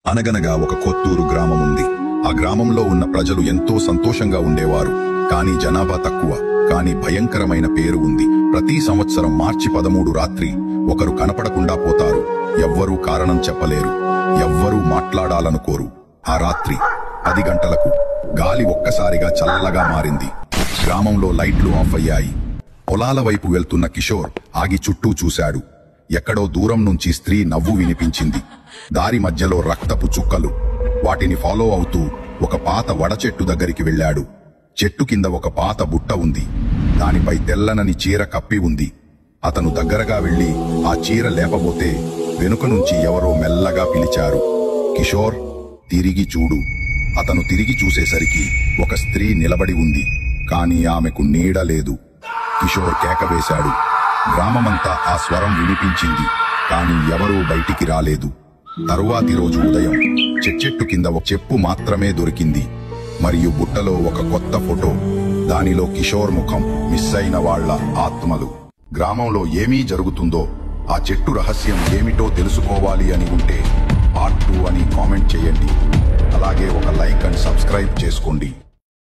అనగనగా ఒక కొత్తూరు గ్రామం ఉంది. ఆ గ్రామంలో ఉన్న ప్రజలు ఎంతో సంతోషంగా ఉండేవారు. కానీ జనాభా తక్కువ, కానీ భయంకరమైన పేరు ఉంది. ప్రతి సంవత్సరం మార్చి 13 రాత్రి ఒకరు కనపడకుండా పోతారు. ఎవ్వరూ కారణం చెప్పలేరు, ఎవ్వరూ మాట్లాడాలనుకోరు. ఆ రాత్రి 10 గంటలకు గాలి ఒక్కసారిగా చల్లగా మారింది. గ్రామంలో లైట్లు ఆఫ్ అయ్యాయి. పొలాల వైపు వెళ్తున్న కిషోర్ ఆగి చుట్టూ చూశాడు. ఎక్కడో దూరం నుంచి స్త్రీ నవ్వు వినిపించింది. దారి మధ్యలో రక్తపు చుక్కలు. వాటిని ఫాలో అవుతూ ఒక పాత వడచెట్టు దగ్గరికి వెళ్ళాడు. చెట్టు కింద ఒక పాత బుట్ట ఉంది. దానిపై తెల్లనని చీర కప్పి ఉంది. అతను దగ్గరగా వెళ్లి ఆ చీర లేపబోతే వెనుక నుంచి ఎవరో మెల్లగా పిలిచారు, కిషోర్, తిరిగి చూడు. అతను తిరిగి చూసేసరికి ఒక స్త్రీ నిలబడి ఉంది, కానీ ఆమెకు నీడ లేదు. కిషోర్ కేకవేశాడు. గ్రామమంతా ఆ స్వరం వినిపించింది, కానీ ఎవరూ బయటికి రాలేదు. తరువాతి రోజు ఉదయం చెట్టు కింద ఒక చెప్పు మాత్రమే దొరికింది, మరియు బుట్టలో ఒక కొత్త ఫోటో. దానిలో కిషోర్ ముఖం, మిస్ అయిన వాళ్ల ఆత్మలు. గ్రామంలో ఏమీ జరుగుతుందో, ఆ చెట్టు రహస్యం ఏమిటో తెలుసుకోవాలి అని ఉంటే పార్ట్ 2 అని కామెంట్ చేయండి. అలాగే ఒక లైక్ అండ్ సబ్స్క్రైబ్ చేసుకోండి.